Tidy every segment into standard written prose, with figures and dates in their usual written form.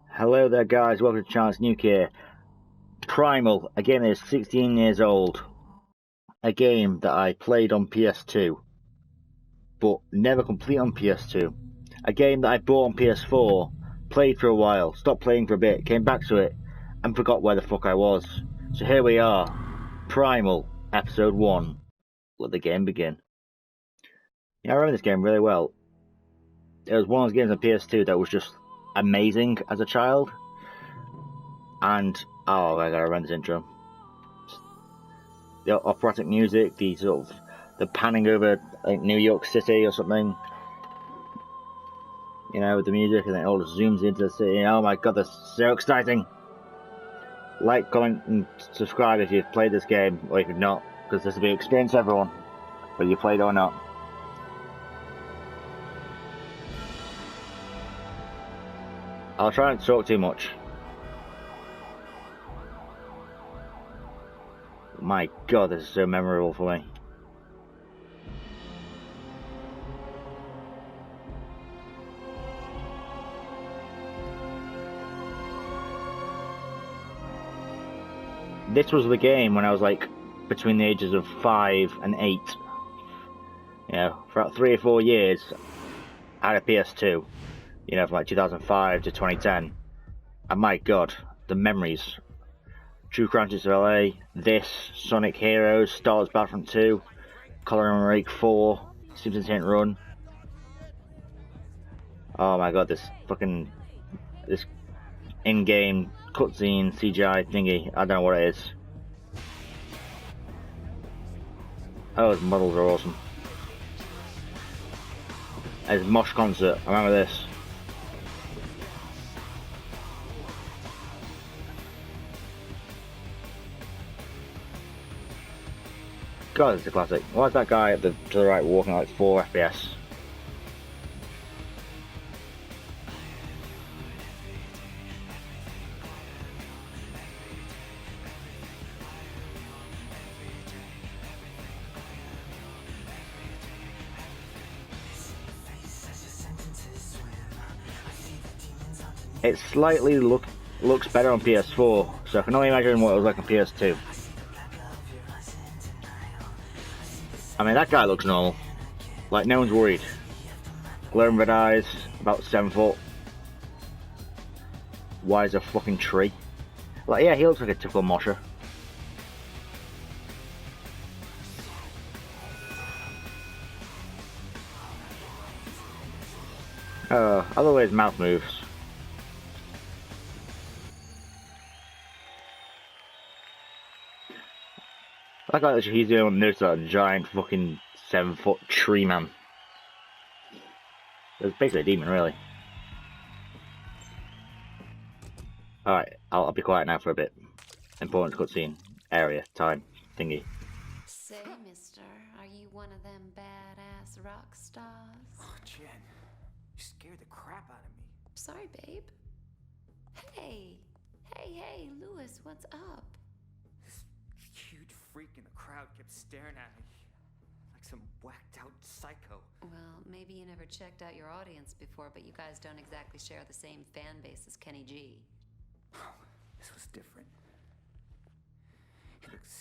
Hello there guys, welcome to Chance Nuke here. Primal, a game that is 16 years old. A game that I played on PS2, but never complete on PS2. A game that I bought on PS4, played for a while, stopped playing for a bit, came back to it, and forgot where the fuck I was. So here we are, Primal, Episode 1. Let the game begin. Yeah, I remember this game really well. It was one of those games on PS2 that was just amazing as a child. And oh, I gotta remember this intro. The operatic music, the sort of the panning over like New York City or something. You know, with the music, and then it all just zooms into the city. Oh my god, that's so exciting! Like, comment, and subscribe if you've played this game, or if you've not, because this will be an experience for everyone, whether you played or not. I'll try not to talk too much. My god, this is so memorable for me. This was the game when I was like between the ages of 5 and 8. You know, for about 3 or 4 years I had a PS2. You know, from like 2005 to 2010. And my god, the memories. True Crime of LA, this, Sonic Heroes, Star Wars Battlefront 2, Colin Rake 4, Simpsons Hit and Run. Oh my god, this in-game cutscene CGI thingy, I don't know what it is. Oh, his models are awesome. His Mosh concert, I remember this. God, it's a classic. Why is that guy to the right walking like 4 FPS? It slightly looks better on PS4, so I can only imagine what it was like on PS2. I mean, that guy looks normal. Like, no one's worried. Glowing red eyes, about 7 foot. Wide as a fucking tree. Like, yeah, he looks like a typical mosher. I love the way his mouth moves. I like that he's the only one noticed that giant fucking 7 foot tree man. It's basically a demon, really. Alright, I'll be quiet now for a bit. Important cutscene. Area, time, thingy. Say, mister, are you one of them badass rock stars? Oh, Jen, you scared the crap out of me. Sorry, babe. Hey, Lewis, what's up? This huge freak in the crowd kept staring at me. Like some whacked out psycho. Well, maybe you never checked out your audience before, but you guys don't exactly share the same fan base as Kenny G. This was different.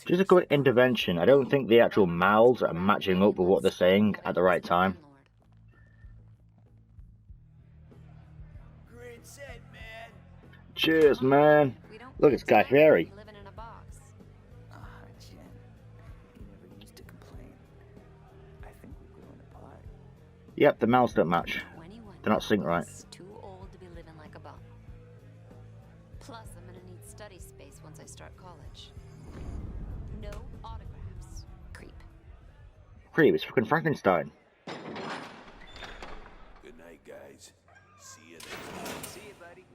Just a quick intervention. I don't think the actual mouths are matching up with what they're saying at the right time. Great set, man. Cheers, man. Look, it's Guy Fieri. Living in a box. Jen, you never used to complain. I think we've grown apart. Yep, the mouths don't match. They're not synced right. Too old to be living like a bum. Plus, I'm gonna need study space once I start college. No autographs. Creep. Creep, it's fucking Frankenstein. Good night, guys. See you next time. See you, buddy.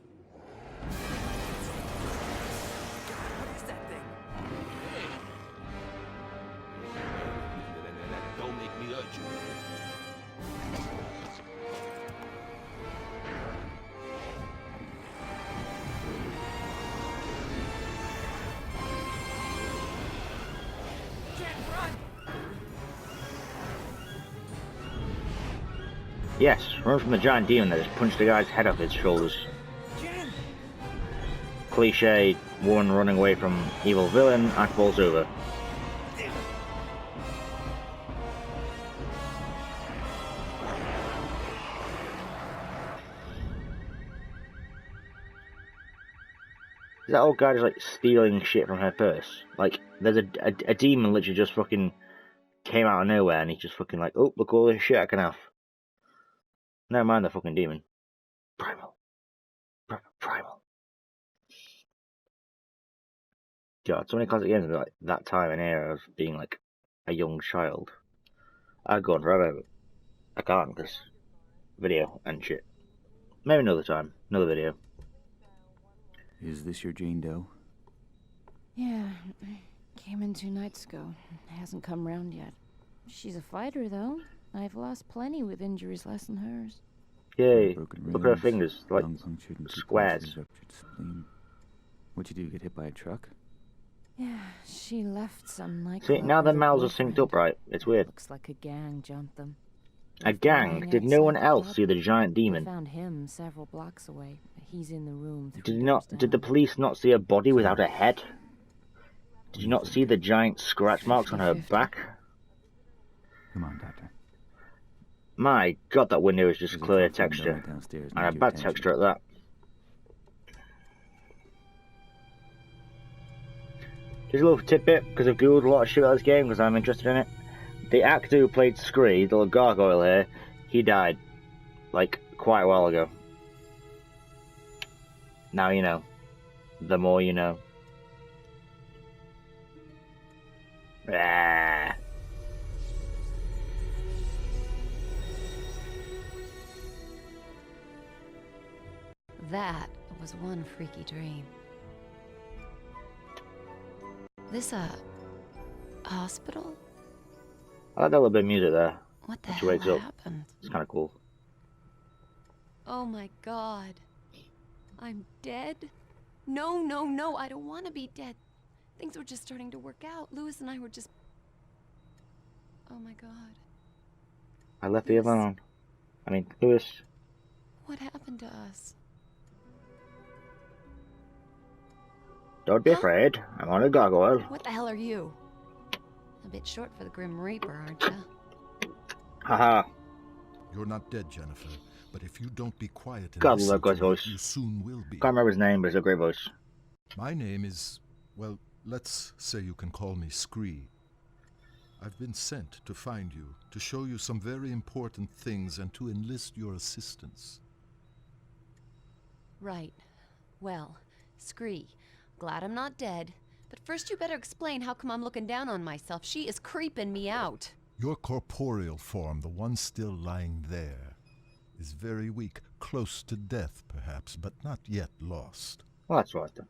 What is that thing? Don't make me hurt you. Jen, run! Yes, run from the giant demon that just punched the guy's head off his shoulders. Cliche, woman running away from evil villain and falls over. Is that old guy just like stealing shit from her purse? Like, there's a demon literally just fucking came out of nowhere and he's just fucking like, oh, look all this shit I can have. Never mind the fucking demon. Primal. Primal. God, so many classic games of like that time and era of being like a young child. I'd go on forever, but I can't because video and shit. Maybe another time, another video. Is this your Jane Doe? Yeah, came in 2 nights ago. Hasn't come round yet. She's a fighter, though. I've lost plenty with injuries less than hers. Yay, Broken look at her ribs, fingers, like lung punctured and squares. ruptured spleen. What'd you do, get hit by a truck? Yeah, she left some like. See, now their mouths are synced up right. It's weird. Looks like a gang jumped them. A gang? Did no one else see the giant We demon? found him several blocks away. He's in the room. Did the police not see a body without a head? Did you not see the giant scratch marks on her back? Come on, Doctor. My God, that window is just There's a clear fucking texture. building downstairs And a needs your bad attention. texture at that. Just a little tidbit, because I've googled a lot of shit about this game because I'm interested in it. The actor who played Scree, the little gargoyle here, he died, like, quite a while ago. Now you know. The more you know. Ah. That was one freaky dream. This a hospital? I like that little bit of music there. What the When she hell wakes up. happened? It's kind of cool. Oh my God. I'm dead? No, no, no, I don't want to be dead. Things were just starting to work out. Lewis and I were just... Oh my God. I left the oven on. I mean, Lewis. What happened to us? Don't be Huh? afraid. I'm on a gargoyle. What the hell are you? A bit short for the Grim Reaper, aren't you? Haha. You're not dead, Jennifer, but if you don't be quiet and God, listen love God's to me, voice. you soon will be. Can't remember his name, but it's a great voice. My name is, well, let's say you can call me Scree. I've been sent to find you, to show you some very important things and to enlist your assistance. Right. Well, Scree, glad I'm not dead. But first you better explain how come I'm looking down on myself. She is creeping me out. Your corporeal form, the one still lying there, is very weak, close to death perhaps, but not yet lost. Well, that's right then.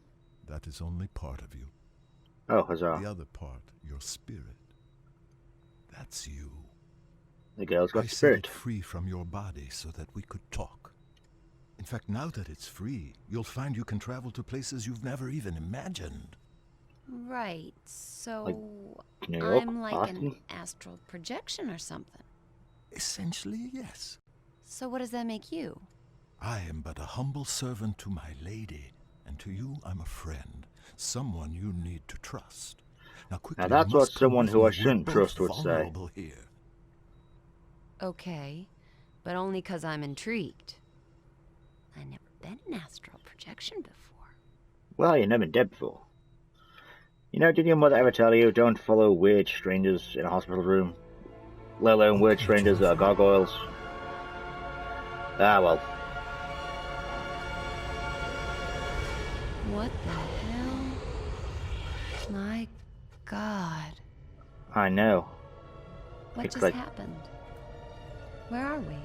That is only part of you. Oh, huzzah. The other part, your spirit, that's you. The girl's got I set spirit. it free from your body so that we could talk. In fact, now that it's free, you'll find you can travel to places you've never even imagined. Right, so New York, I'm like Boston. an astral projection or something. Essentially, yes. So what does that make you? I am but a humble servant to my lady, and to you I'm a friend, someone you need to trust. Now quickly, Now that's you must what come someone with who me. I shouldn't We're trust both would say. vulnerable here. Okay, but only 'cause I'm intrigued. I never been an astral projection before. Well, you've never been dead before. You know, did your mother ever tell you don't follow weird strangers in a hospital room? Let alone weird Okay, strangers that are Jennifer. gargoyles? Ah, well. What the hell? My God. I know. What It's just like- happened? Where are we?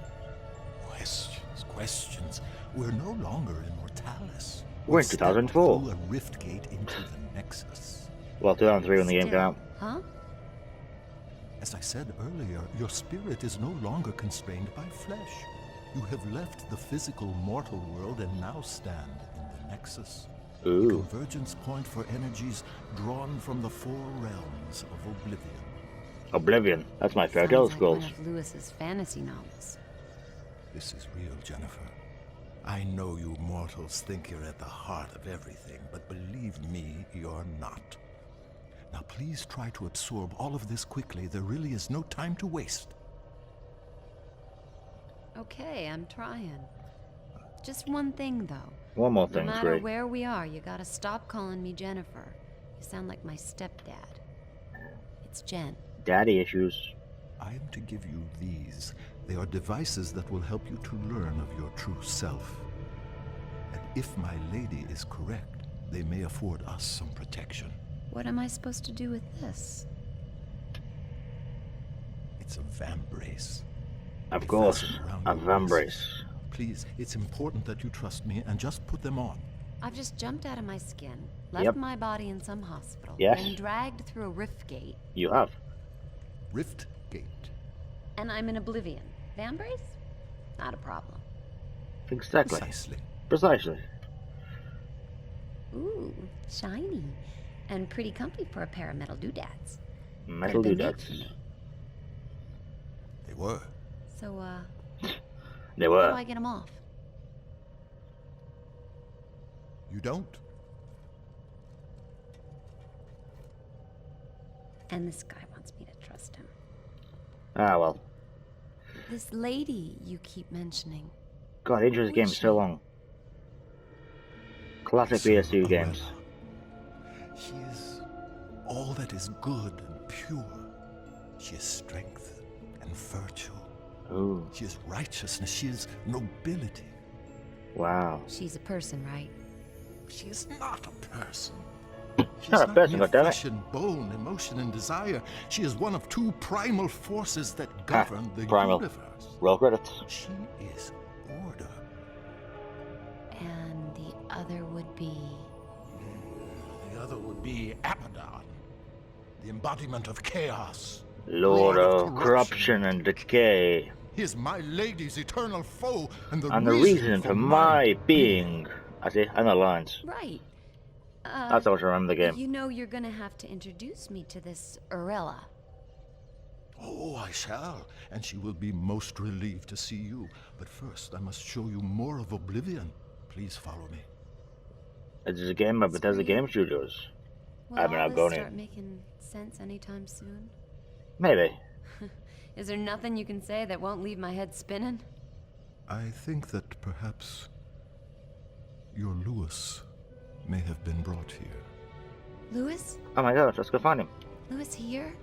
Questions. We're no longer in Mortalis. We're in stepped 2004. through a rift gate into the Nexus. Well, 2003 when the game came Still, out. Huh? As I said earlier, your spirit is no longer constrained by flesh. You have left the physical mortal world and now stand in the Nexus. A Ooh. convergence point for energies drawn from the 4 realms of oblivion. Oblivion. That's my fairy Sounds tale like schools. one of Lewis's fantasy novels. This is real, Jennifer. I know you mortals think you're at the heart of everything, but believe me, you're not. Now please try to absorb all of this quickly. There really is no time to waste. Okay, I'm trying. Just one thing, though. One more No thing, matter great. where we are, you gotta stop calling me Jennifer. You sound like my stepdad. It's Jen. Daddy issues. I am to give you these. They are devices that will help you to learn of your true self. And if my lady is correct, they may afford us some protection. What am I supposed to do with this? It's a vambrace. Of They course, fasten around a your van wrists. brace. Please, it's important that you trust me and just put them on. I've just jumped out of my skin, left Yep. my body in some hospital, Yes. been dragged through a rift gate, You have. Rift Gate. and I'm in oblivion. Van brace? Not a problem. Exactly. Precisely. Precisely. Ooh, shiny. And pretty comfy for a pair of metal doodads. Metal Could've been made doodads. for me. They were. So, They how do were. I get them off? You don't? And this guy wants me to trust him. Ah, well. This lady you keep mentioning. God, Intro's Who game is is so she? long. Classic So, PS2 Umbrella. games. She is all that is good and pure. She is strength and virtue. Ooh, She is righteousness. She is nobility. wow. She's a person, right? She is not a person. She not is a person, mere goddammit. flesh and bone, emotion and desire. She is one of two primal forces that govern the Primal. universe. Roll credits. She is order. And the other would be... The other would be Abaddon, the embodiment of chaos. Lord of of corruption and decay. He is my lady's eternal foe, and the And the reason for my being. I see, I know the lines. Right. That's how much I remember the game. You know you're gonna have to introduce me to this Urella. Oh, I shall, and she will be most relieved to see you. But first, I must show you more of Oblivion. Please follow me. It's a game by Bethesda Game Studios. Will I haven't all outgrown this it. start making sense anytime soon? Maybe. Is there nothing you can say that won't leave my head spinning? I think that perhaps your Lewis may have been brought here. Lewis? Oh my god, let's go find him. Lewis here?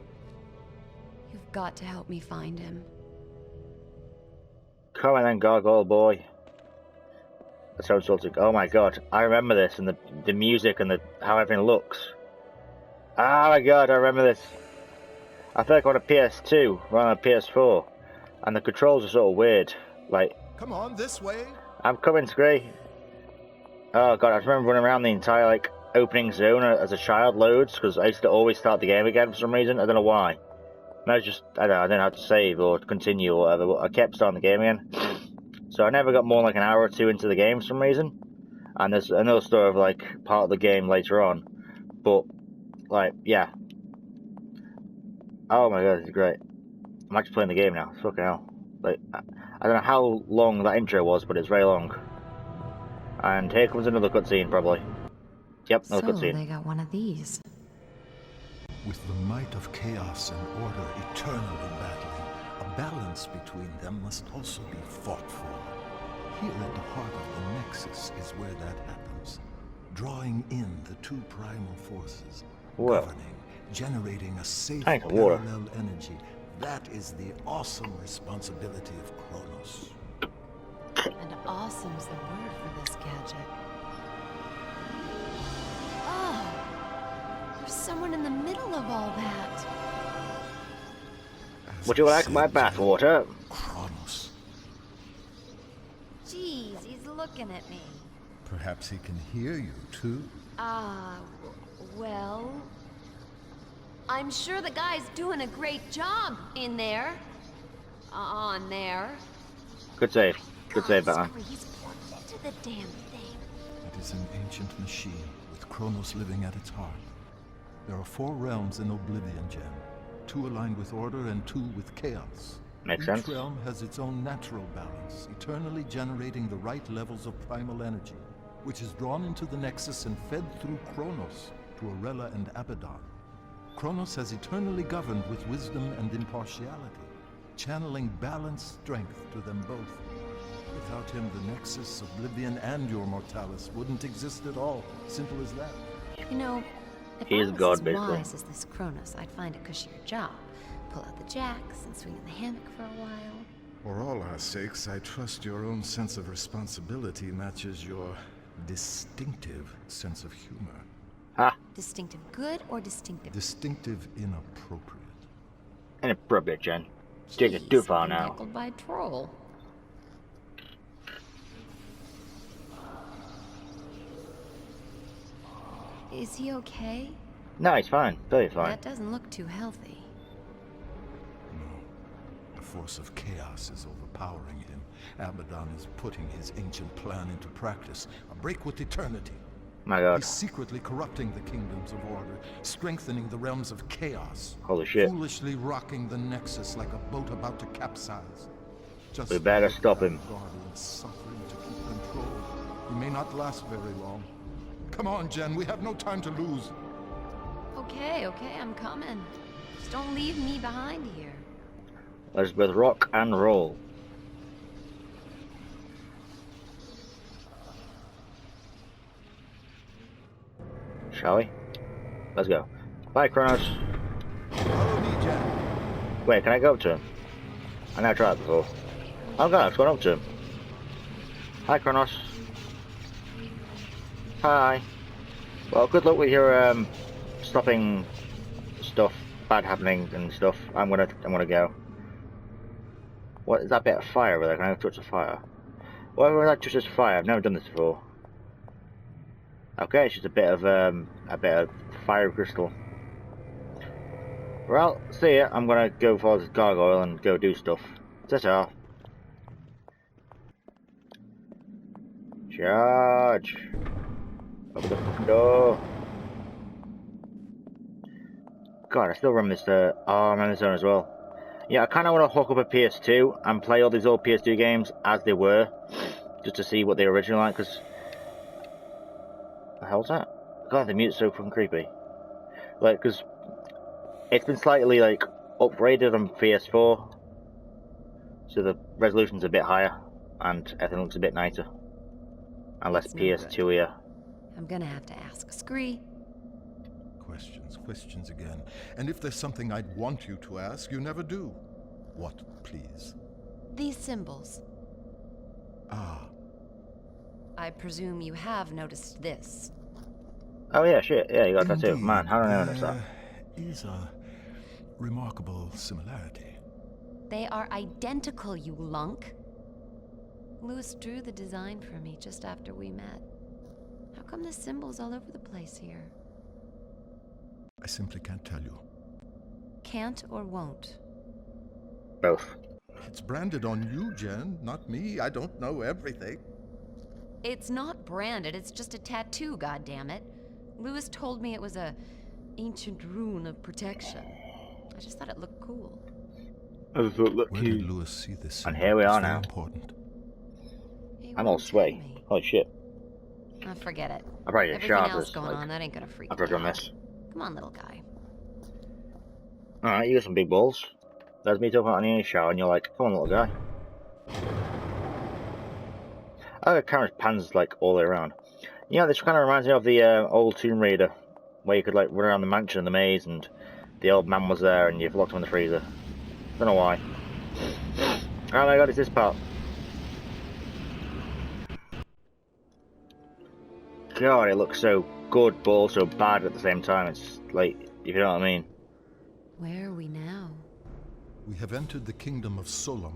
You've got to help me find him. Come on then, gargoyle boy. That sounds so. Oh my god, I remember this, and the music and how everything looks. Oh my god, I remember this. I feel like I'm on a PS2 rather than a PS4, and the controls are sort of weird. Like, Come on, this way. I'm coming, Scree. Oh god, I remember running around the entire like opening zone as a child loads, because I used to always start the game again for some reason. I don't know why. And I was just, I don't know how to save or continue or whatever, but I kept starting the game again. So I never got more than like an hour or two into the game for some reason. And there's another story of like part of the game later on. But, like, yeah. Oh my god, this is great. I'm actually playing the game now, fucking hell. Like, I don't know how long that intro was, but it's very long. And here comes another cutscene, probably. Yep, another So cutscene. they got one of these. With the might of chaos and order eternally battling, a balance between them must also be fought for. Here at the heart of the Nexus is where that happens, drawing in the two primal forces, Well. governing, generating a safe Thanks, water. parallel energy. That is the awesome responsibility of Kronos. And awesome's the word for this gadget. Oh! There's someone in the middle of all that. As Would you I like said, my bathwater? Kronos. Jeez, he's looking at me. Perhaps he can hear you too. Well... I'm sure the guy's doing a great job in there. On there. Good save. Good save, God, Batman. Scree, he's plugged into the damn thing. It is an ancient machine, with Kronos living at its heart. There are 4 realms in Oblivion, Jen. 2 aligned with order and 2 with chaos. Makes Each sense. realm has its own natural balance, eternally generating the right levels of primal energy, which is drawn into the Nexus and fed through Kronos to Arella and Abaddon. Kronos has eternally governed with wisdom and impartiality, channeling balanced strength to them both. Without him, the Nexus, Oblivion, and your Mortalis wouldn't exist at all. Simple as that. You know, if He I is was God, as basically. wise as this Kronos, I'd find a cushier job. Pull out the jacks and swing in the hammock for a while. For all our sakes, I trust your own sense of responsibility matches your distinctive sense of humor. Ha! Distinctive good or distinctive? Distinctive inappropriate. Inappropriate, Jen. Take it too far I'm now. heckled by a troll. Is he okay? No, he's fine. Very fine. That doesn't look too healthy. No. The force of chaos is overpowering him. Abaddon is putting his ancient plan into practice. A break with eternity. My god. He's secretly corrupting the kingdoms of order, strengthening the realms of chaos. Holy shit. Foolishly rocking the Nexus like a boat about to capsize. Just We better like stop that him. guardian suffering to keep control. He may not last very long. Come on, Jen, we have no time to lose. Okay, I'm coming. Just don't leave me behind here. Let's both rock and roll. Shall we? Let's go. Bye, Kronos. Follow me, Jen. Wait, can I go up to him? I never tried it before. Oh god, I've gone up to him. Hi, Kronos. Hi. Well, good luck with your stopping stuff bad happening and stuff. I'm gonna go. What is that bit of fire over there? Can I touch the fire? Whatever that touches fire, I've never done this before. Okay, it's just a bit of fire crystal. Well, see ya. I'm gonna go for this gargoyle and go do stuff. Ta-ta. Charge! Open the fucking door. God, I still remember this. I remember this one as well. Yeah, I kind of want to hook up a PS2 and play all these old PS2 games as they were, just to see what they were originally like. Cause the hell's that? God, the music's so fucking creepy. Like, cause it's been slightly like upgraded on PS4, so the resolution's a bit higher and everything looks a bit nicer. And less That's no PS2 here. I'm gonna have to ask Scree. Questions again. And if there's something I'd want you to ask, you never do. What, please? These symbols. Ah, I presume you have noticed this. Oh yeah, shit. Yeah, you got that too. indeed. Man, how did I notice that? There is a remarkable similarity. They are identical, you lunk. Lewis drew the design for me just after we met. How come the symbols all over the place here? I simply can't tell you. Can't or won't? Both. It's branded on you, Jen, not me. I don't know everything. It's not branded, it's just a tattoo, goddammit. Lewis told me it was a ancient rune of protection. I just thought it looked cool. I thought, look, Where did Lewis see this? And here we are It's very now. important. He I'm all wouldn't tell sway. me. Holy shit. Oh, forget it. I probably get Everything sharp else this, going like, on, that ain't gonna freak after I've me done out. this. Come on, little guy. Alright, you got some big balls. There's me talking about an shower and you're like, come on little guy. Oh, the camera pans like all the way around. You know, this kind of reminds me of the old Tomb Raider, where you could like run around the mansion, the maze, and the old man was there and you've locked him in the freezer. Don't know why. Oh my god, it's this part. God, it looks so good, but also bad at the same time. It's like, if you know what I mean. Where are we now? We have entered the kingdom of Solom.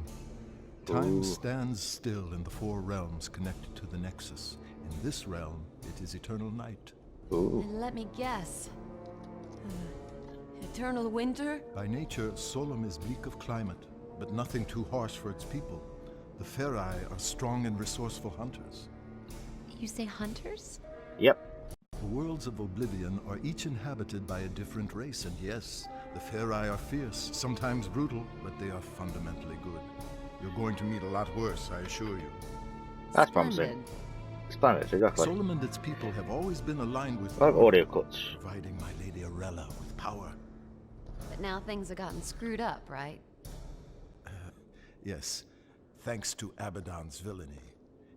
Time Ooh. stands still in the four realms connected to the Nexus. In this realm, it is eternal night. Ooh. And let me guess. Eternal winter? By nature, Solom is bleak of climate, but nothing too harsh for its people. The Ferai are strong and resourceful hunters. You say hunters? Yep. The worlds of Oblivion are each inhabited by a different race, and yes, The Farai are fierce, sometimes brutal, but they are fundamentally good. You're going to meet a lot worse, I assure you. That's promising. Splendid, exactly. Solom and its people have always been aligned with I have audio cuts. providing my Lady Arella with power. But now things have gotten screwed up, right? Yes, thanks to Abaddon's villainy.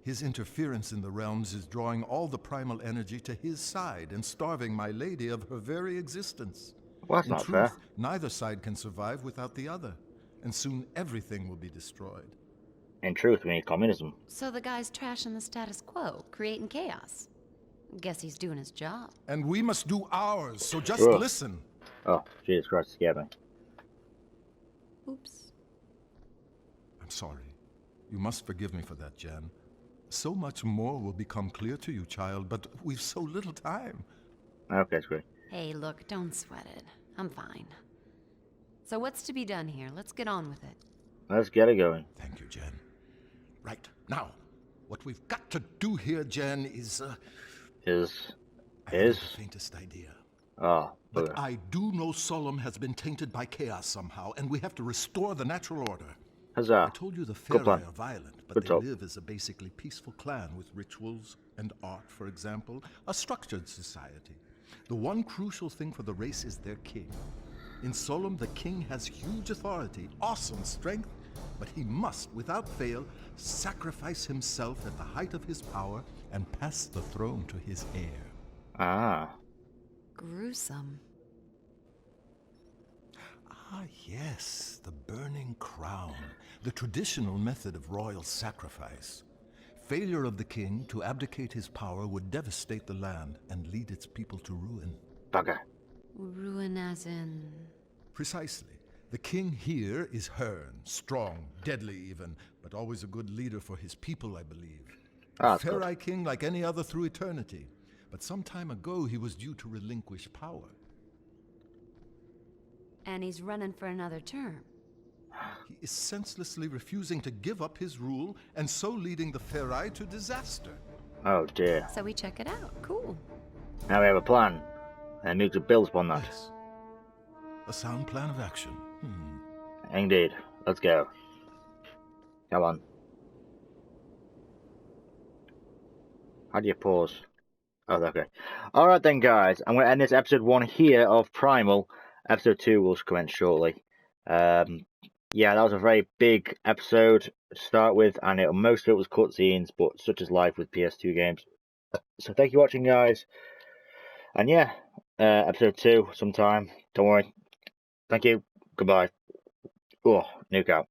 His interference in the realms is drawing all the primal energy to his side and starving my lady of her very existence. Well, that's In not truth, fair. neither side can survive without the other, and soon everything will be destroyed. In truth, we need communism. So the guy's trashing the status quo, creating chaos. Guess he's doing his job. And we must do ours, so just Ugh. listen. Oh, Jesus Christ, scared me. Oops. I'm sorry. You must forgive me for that, Jan. So much more will become clear to you, child, but we've so little time. Okay, screw. Hey, look, don't sweat it. I'm fine. So what's to be done here? Let's get on with it. Let's get it going. Thank you, Jan. Right, now, what we've got to do here, Jan, is, I haven't the faintest idea. Oh, But bugger. I do know Solom has been tainted by chaos somehow, and we have to restore the natural order. Huzzah. I told you the Good Farai plan. are violent, but Good they talk. live as a basically peaceful clan with rituals and art, for example, a structured society. The one crucial thing for the race is their king. In Solom, the king has huge authority, awesome strength, but he must, without fail, sacrifice himself at the height of his power and pass the throne to his heir. Ah. Gruesome. Ah, yes, the burning crown, the traditional method of royal sacrifice. Failure of the king to abdicate his power would devastate the land and lead its people to ruin. Bugger. Ruin as in... Precisely. The king here is Hearn, strong, deadly even, but always a good leader for his people, I believe. Ah, A that's good. Farai king like any other through eternity. But some time ago he was due to relinquish power. And he's running for another term. He is senselessly refusing to give up his rule, and so leading the Farai to disaster. Oh dear. So we check it out. Cool. Now we have a plan. And Nuke builds upon that. Yes. A sound plan of action. Indeed. Let's go. Come on. How do you pause? Oh, okay. Alright then, guys. I'm going to end this episode 1 here of Primal. Episode 2 will commence shortly. Yeah, that was a very big episode to start with, and most of it was cutscenes, but such is life with PS2 games. So thank you for watching, guys. And yeah, episode 2 sometime. Don't worry. Thank you. Goodbye. Oh, Nuke out.